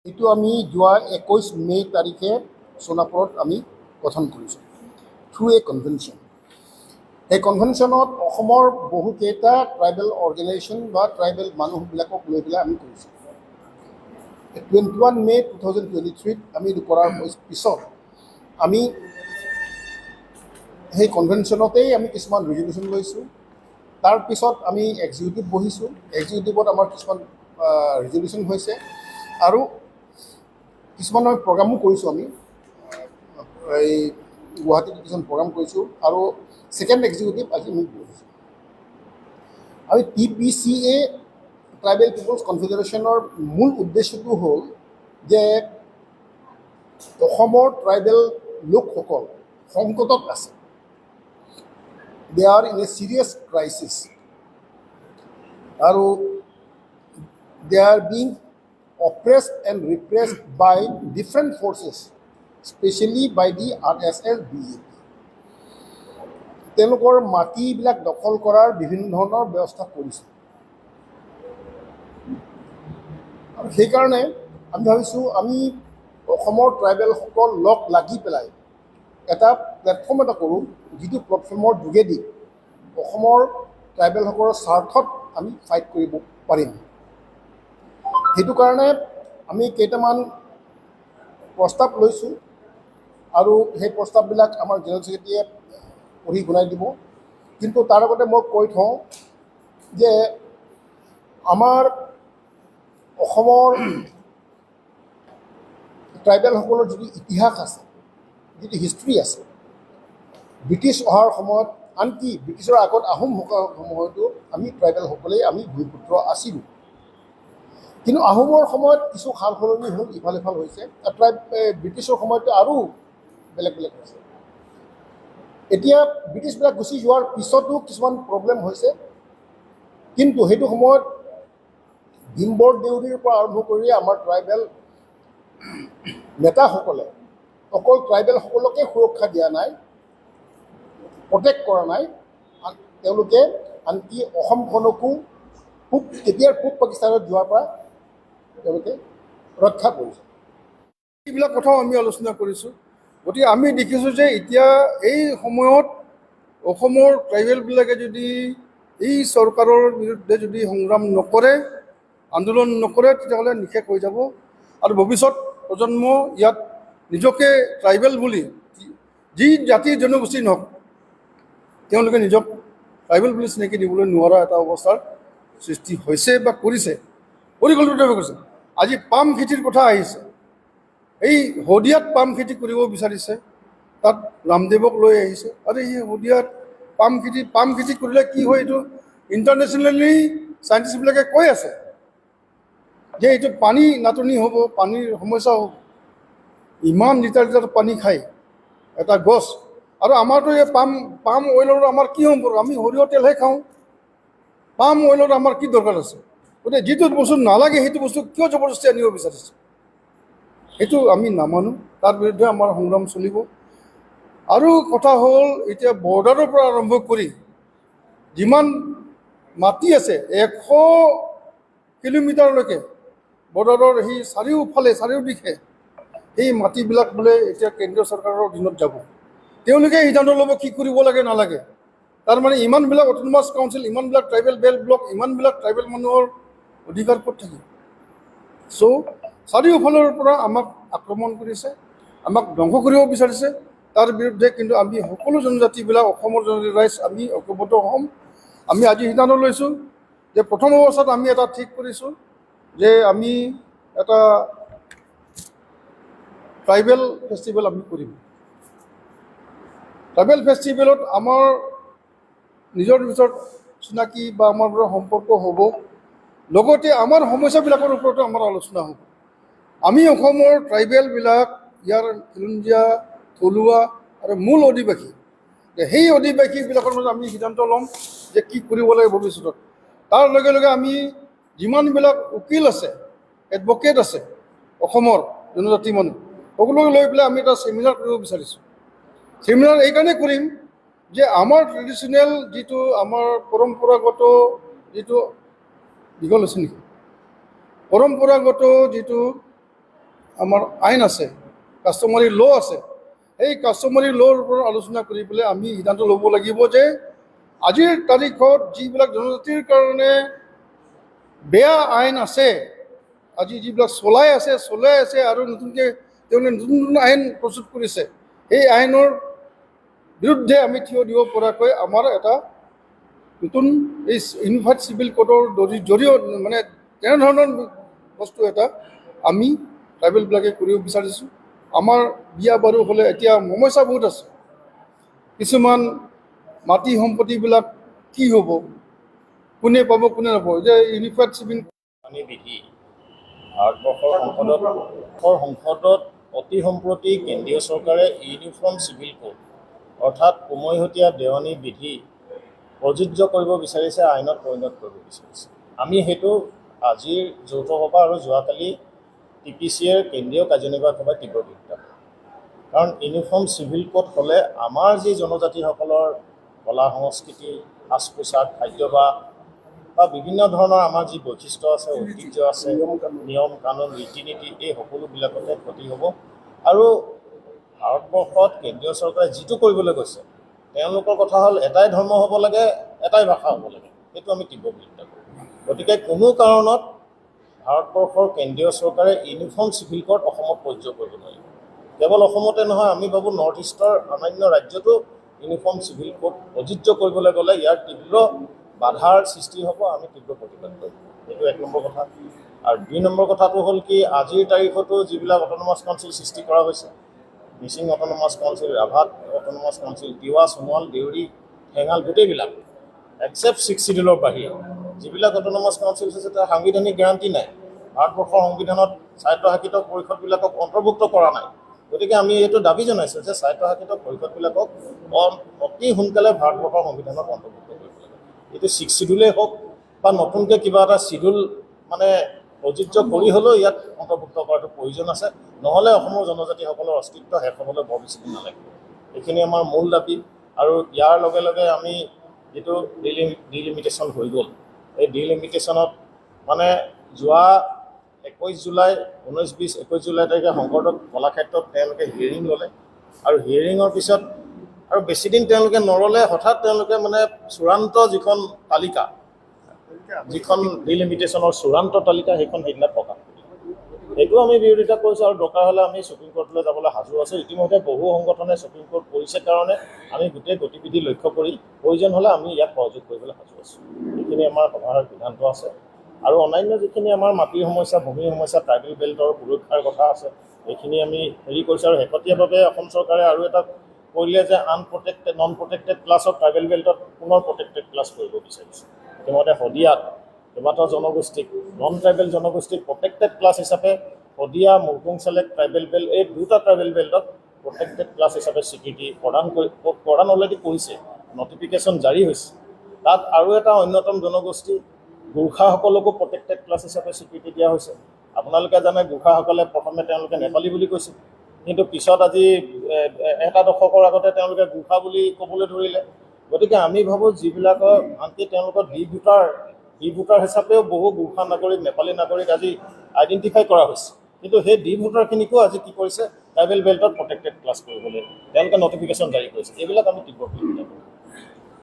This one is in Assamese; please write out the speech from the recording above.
এইটো আমি যোৱা 21 মে তাৰিখে সোণাপুৰত আমি গঠন কৰিছোঁ থ্ৰু এ কনভেনশ্যন। এই কনভেনশ্যনত অসমৰ বহুকেইটা ট্ৰাইবেল অৰ্গেনাইজেশ্যন বা ট্ৰাইবেল মানুহবিলাকক লৈ পেলাই আমি কৰিছোঁ। 21 মে 2023 আমি এইটো কৰাৰ পিছত আমি সেই কনভেনশ্যনতেই আমি কিছুমান ৰিজলিউশ্যন লৈছোঁ। তাৰপিছত আমি এক্সিকিউটিভ বহিছোঁ, এক্সিকিউটিভত আমাৰ কিছুমান ৰিজলিউশ্যন হৈছে আৰু কিছুমান আমি প্ৰগ্ৰামো কৰিছোঁ। আমি এই গুৱাহাটীত কিছুমান প্ৰগ্ৰাম কৰিছোঁ আৰু ছেকেণ্ড এক্সিকিউটিভ আজি আমি বহিছোঁ। আমি TPCA ট্ৰাইবেল পিপলছ কনফেডাৰেশ্যনৰ মূল উদ্দেশ্যটো হ'ল যে অসমৰ ট্ৰাইবেল লোকসকল সংকটত আছে। They are in a serious crisis আৰু they are being oppressed and repressed by different forces, especially by the RSS BJP. তেওঁলোকৰ মাটিবিলাক দখল কৰাৰ বিভিন্ন ধৰণৰ ব্যৱস্থা কৰিছে আৰু সেইকাৰণে আমি ভাবিছোঁ আমি অসমৰ ট্ৰাইবেলসকল লগ লাগি পেলাই এটা প্লেটফৰ্ম এটা কৰোঁ, যিটো প্লেটফৰ্মৰ যোগেদি অসমৰ ট্ৰাইবেলসকলৰ স্বাৰ্থত আমি ফাইট কৰিব পাৰিম। সেইটো কাৰণে আমি কেইটামান প্ৰস্তাৱ লৈছোঁ আৰু সেই প্ৰস্তাৱবিলাক আমাৰ জেনেৰেল ছেক্ৰেটাৰীয়ে পঢ়ি শুনাই দিব। কিন্তু তাৰ আগতে মই কৈ থওঁ যে আমাৰ অসমৰ ট্ৰাইবেলসকলৰ যিটো ইতিহাস আছে, যিটো হিষ্ট্ৰী আছে, ব্ৰিটিছ অহাৰ সময়ত, আনকি ব্ৰিটিছৰ আগত আহোম সময়তো আমি ট্ৰাইবেলসকলেই আমি ভূমিপুত্ৰ আছিলোঁ। কিন্তু আহোমৰ সময়ত কিছু সাল সলনি হ'ল, ইফাল সিফাল হৈছে। ব্ৰিটিছৰ সময়তো আৰু বেলেগ বেলেগ হৈছে। এতিয়া ব্ৰিটিছবিলাক গুচি যোৱাৰ পিছতো কিছুমান প্ৰব্লেম হৈছে, কিন্তু সেইটো সময়ত ভীমবৰ দেউৰীৰ পৰা আৰম্ভ কৰি আমাৰ ট্ৰাইবেল নেতাসকলে অকল ট্ৰাইবেলসকলকে সুৰক্ষা দিয়া নাই, প্ৰটেক্ট কৰা নাই, তেওঁলোকে আনকি অসমখনকো তেতিয়াৰ পূব পাকিস্তানত যোৱাৰ পৰা তেওঁলোকে ৰক্ষা কৰিছে। এইবিলাক কথাও আমি আলোচনা কৰিছোঁ। গতিকে আমি দেখিছোঁ যে এতিয়া এই সময়ত অসমৰ ট্ৰাইবেলবিলাকে যদি এই চৰকাৰৰ বিৰুদ্ধে যদি সংগ্ৰাম নকৰে, আন্দোলন নকৰে, তেতিয়াহ'লে নিশেষ হৈ যাব আৰু ভৱিষ্যত প্ৰজন্ম ইয়াত নিজকে ট্ৰাইবেল বুলি, যি জাতি জনগোষ্ঠী নহওক, তেওঁলোকে নিজক ট্ৰাইবেল বুলি চিনাকি দিবলৈ নোৱাৰা এটা অৱস্থাৰ সৃষ্টি হৈছে বা কৰিছে, পৰিকল্পিতভাৱে কৰিছে। আজি পাম খেতিৰ কথা আহিছে, এই শদিয়াত পাম খেতি কৰিব বিচাৰিছে, তাত ৰামদেৱক লৈ আহিছে। আৰু এই শদিয়াত পাম খেতি কৰিলে কি হয়, এইটো ইণ্টাৰনেশ্যনেলি চাইণ্টিষ্টবিলাকে কৈ আছে যে এইটো পানী নাটনি হ'ব, পানীৰ সমস্যা হ'ব। ইমান লিটাৰ লিটাৰ পানী খায় এটা গছ, আৰু আমাৰতো এই পাম অইলৰ আমাৰ কি সম্পৰ্ক? আমি সৰিয়হ তেলহে খাওঁ, পাম অইলৰ আমাৰ কি দৰকাৰ আছে? গতিকে যিটো বস্তু নালাগে সেইটো বস্তু কিয় জবৰদস্তি আনিব বিচাৰিছে? সেইটো আমি নামানো, তাৰ বিৰুদ্ধে আমাৰ সংগ্ৰাম চলিব। আৰু কথা হ'ল, এতিয়া বৰ্ডাৰৰ পৰা আৰম্ভ কৰি যিমান মাটি আছে 100 কিলোমিটাৰলৈকে বৰ্ডাৰৰ সেই চাৰিওদিশে সেই মাটিবিলাক বোলে এতিয়া কেন্দ্ৰীয় চৰকাৰৰ অধীনত যাব। তেওঁলোকে সিদ্ধান্ত ল'ব কি কৰিব লাগে নালাগে। তাৰমানে ইমানবিলাক অট'নমাছ কাউন্সিল, ইমানবিলাক ট্ৰাইবেল বেল্ট ব্লক, ইমানবিলাক ট্ৰাইবেল মানুহৰ অধিকাৰ ক'ত থাকিব? চ' চাৰিওফালৰ পৰা আমাক আক্ৰমণ কৰিছে, আমাক ধ্বংস কৰিব বিচাৰিছে। তাৰ বিৰুদ্ধে কিন্তু আমি সকলো জনজাতিবিলাক, অসমৰ জনজাতি ৰাইজ আমি ঐক্যবদ্ধ হ'ম। আমি আজি সিদ্ধান্ত লৈছোঁ যে প্ৰথম অৱস্থাত আমি এটা ঠিক কৰিছোঁ যে আমি এটা ট্ৰাইবেল ফেষ্টিভেল আমি কৰিম। ট্ৰাইবেল ফেষ্টিভেলত আমাৰ নিজৰ ভিতৰত চিনাকি বা আমাৰ পৰা সম্পৰ্ক হ'ব, লগতে আমাৰ সমস্যাবিলাকৰ ওপৰতো আমাৰ আলোচনা হ'ব। আমি অসমৰ ট্ৰাইবেলবিলাক ইয়াৰ খিলঞ্জীয়া, থলুৱা আৰু মূল অধিবাসী, সেই অধিবাসীবিলাকৰ মাজত আমি সিদ্ধান্ত ল'ম যে কি কৰিব লাগে ভৱিষ্যতত। তাৰ লগে লগে আমি যিমানবিলাক উকিল আছে, এডভকেট আছে অসমৰ জনজাতি মানুহ, সকলোকে লৈ পেলাই আমি এটা ছেমিনাৰ কৰিব বিচাৰিছোঁ। ছেমিনাৰ এইকাৰণে কৰিম যে আমাৰ ট্ৰেডিশ্যনেল যিটো আমাৰ পৰম্পৰাগত যিটো দীঘল হৈছে নেকি, পৰম্পৰাগত যিটো আমাৰ আইন আছে, কাষ্টমাৰী ল' আছে, সেই কাষ্টমাৰী ল'ৰ ওপৰত আলোচনা কৰি পেলাই আমি সিদ্ধান্ত ল'ব লাগিব যে আজিৰ তাৰিখত যিবিলাক জনজাতিৰ কাৰণে বেয়া আইন আছে, আজি যিবিলাক চলাই আছে আৰু নতুনকৈ তেওঁলোকে নতুন নতুন আইন প্ৰস্তুত কৰিছে, সেই আইনৰ বিৰুদ্ধে আমি থিয় দিব পৰাকৈ আমাৰ এটা নতুন এই ইউনিফাইড চিভিল কোডৰ জৰিয়তে মানে তেনেধৰণৰ বস্তু এটা আমি ট্ৰাইবেলবিলাকে কৰিব বিচাৰিছোঁ। আমাৰ বিয়া বাৰু হ'লে এতিয়া সমস্যা বহুত আছে, কিছুমান মাটি সম্পত্তিবিলাক কি হ'ব, কোনে পাব কোনে নাপাব, যে ইউনিফাইড চিভিল বিধি ভাৰতবৰ্ষৰ সংসদত অতি সম্প্ৰতি কেন্দ্ৰীয় চৰকাৰে ইউনিফৰ্ম চিভিল কোড অৰ্থাৎ উমৈহতীয়া দেৱানী বিধি প্ৰযোজ্য কৰিব বিচাৰিছে, আইনত পৰিণত কৰিব বিচাৰিছে। আমি সেইটো আজিৰ যৌথ সভা আৰু যোৱাকালি TPCৰ কেন্দ্ৰীয় কাৰ্যনিৰ্বাহক সভাই তীব্ৰ বিৰোধিতা কৰে। কাৰণ ইউনিফৰ্ম চিভিল কোড হ'লে আমাৰ যি জনজাতিসকলৰ কলা সংস্কৃতি, সাজ পোছাক, খাদ্যভাস বা বিভিন্ন ধৰণৰ আমাৰ যি বৈশিষ্ট্য আছে, ঐতিহ্য আছে, নিয়ম কানুন, ৰীতি নীতি, এই সকলোবিলাকতে ক্ষতি হ'ব। আৰু ভাৰতবৰ্ষত কেন্দ্ৰীয় চৰকাৰে যিটো কৰিবলৈ গৈছে, তেওঁলোকৰ কথা হ'ল এটাই ধৰ্ম হ'ব লাগে, এটাই ভাষা হ'ব লাগে, সেইটো আমি তীব্ৰ বিৰোধিতা কৰোঁ। গতিকে কোনো কাৰণত ভাৰতবৰ্ষৰ কেন্দ্ৰীয় চৰকাৰে ইউনিফৰ্ম চিভিল কোড অসমত প্ৰযোজ্য কৰিব নোৱাৰিব। কেৱল অসমতে নহয়, আমি ভাবোঁ নৰ্থ ইষ্টৰ অন্যান্য ৰাজ্যতো ইউনিফৰ্ম চিভিল কোড প্ৰযোজ্য কৰিবলৈ গ'লে ইয়াৰ তীব্ৰ বাধাৰ সৃষ্টি হ'ব, আমি তীব্ৰ প্ৰতিবাদ কৰিম। এইটো 1 নম্বৰ কথা। আৰু 2 নম্বৰ কথাটো হ'ল কি, আজিৰ তাৰিখতো যিবিলাক অট'নমাছ কাউন্সিল সৃষ্টি কৰা হৈছে, মিচিং অট'নমাছ কাউন্সিল, ৰাভাত অট'নমাছ কাউন্সিল, তিৱা, সোণোৱাল, দেউৰী, ঠেঙাল, গোটেইবিলাক এক্সেপ্ট 6 চিডিউলৰ বাহিৰে যিবিলাক অট'নমাছ কাউন্সিল আছে তাৰ সাংবিধানিক গ্যাৰাণ্টি নাই। ভাৰতবৰ্ষৰ সংবিধানত স্বায়ত্তশাসিত পৰিষদবিলাকক অন্তৰ্ভুক্ত কৰা নাই। গতিকে আমি এইটো দাবী জনাইছোঁ যে স্বায়ত্তশাসিত পৰিষদবিলাকক অতি সোনকালে ভাৰতবৰ্ষৰ সংবিধানত অন্তৰ্ভুক্ত কৰিব লাগে। এইটো 6 চিডিউলেই হওক বা নতুনকৈ কিবা এটা চিডিউল মানে প্ৰযোজ্য কৰি হ'লেও ইয়াত অন্তৰ্ভুক্ত কৰাটো প্ৰয়োজন আছে, নহ'লে অসমৰ জনজাতিসকলৰ অস্তিত্ব শেষ হ'বলৈ বৰ বেছি দিন নালাগে। এইখিনি আমাৰ মূল দাবী। আৰু ইয়াৰ লগে লগে আমি যিটো ডিলিমিটেশ্যন হৈ গ'ল, এই ডিলিমিটেশ্যনত মানে যোৱা 21 জুলাই 19-20 জুলাই তাৰিখে শংকৰদেৱ কলাক্ষেত্ৰত তেওঁলোকে হিয়াৰিং ল'লে, আৰু হিয়াৰিঙৰ পিছত আৰু বেছিদিন তেওঁলোকে নৰলে, হঠাৎ তেওঁলোকে মানে চূড়ান্ত যিখন তালিকা, যিখন ডিলিমিটেশ্যনৰ চূড়ান্ত তালিকা, সেইখন সেইদিনা প্ৰকাশ কৰিলে। সেইটো আমি বিৰোধিতা কৰিছোঁ, আৰু দৰকাৰ হ'লে আমি সুপ্ৰিম কোৰ্টলৈ যাবলৈ সাজু আছোঁ। ইতিমধ্যে বহু সংগঠনে সুপ্ৰিম কোৰ্ট কৰিছে কাৰণে আমি গোটেই গতিবিধি লক্ষ্য কৰি প্ৰয়োজন হ'লে আমি ইয়াক সহযোগ কৰিবলৈ সাজু আছোঁ। এইখিনি আমাৰ সভাৰ সিদ্ধান্ত আছে। আৰু অন্যান্য যিখিনি আমাৰ মাটিৰ সমস্যা, ভূমিৰ সমস্যা, ট্ৰাইবেল বেল্টৰ সুৰক্ষাৰ কথা আছে, এইখিনি আমি কৰিছোঁ। আৰু শেহতীয়াভাৱে অসম চৰকাৰে আৰু এটা কৰিলে যে নন প্ৰটেক্টেড ক্লাছক ট্ৰাইবেল বেল্টত পুনৰ প্ৰটেক্টেড ক্লাছ কৰিব বিচাৰিছে। ইতিমধ্যে শদিয়াত কেইবাটাও জনগোষ্ঠীক, নন ট্ৰাইবেল জনগোষ্ঠীক প্ৰটেক্টেড ক্লাছ হিচাপে শদিয়া, মুৰ্কুং চেলেক্ট ট্ৰাইবেল বেল্ট, এই 2টা ট্ৰাইবেল বেল্টক প্ৰটেক্টেড ক্লাছ হিচাপে স্বীকৃতি প্ৰদান অলৰেডি কৰিছে, নটিফিকেশ্যন জাৰি হৈছে। তাত আৰু এটা অন্যতম জনগোষ্ঠী গোৰ্খাসকলকো প্ৰটেক্টেড ক্লাছ হিচাপে স্বীকৃতি দিয়া হৈছে। আপোনালোকে জানে গোৰ্খাসকলে প্ৰথমে তেওঁলোকে নেপালী বুলি কৈছিল, কিন্তু পিছত আজি এটা দশকৰ আগতে তেওঁলোকে গোৰ্খা বুলি ক'বলৈ ধৰিলে। গতিকে আমি ভাবোঁ যিবিলাকৰ আনকি তেওঁলোকৰ ডি ভোটাৰ হিচাপেও বহু গোৰ্খা নাগৰিক, নেপালী নাগৰিক আজি আইডেণ্টিফাই কৰা হৈছে, কিন্তু সেই ডি ভোটাৰখিনিকো আজি কি কৰিছে, ট্ৰাইবেল বেল্টত প্ৰটেক্টেড ক্লাছ কৰিবলৈ তেওঁলোকে নটিফিকেশ্যন জাৰি কৰিছে। এইবিলাক আমি তীব্ৰ বিৰোধিতা কৰোঁ।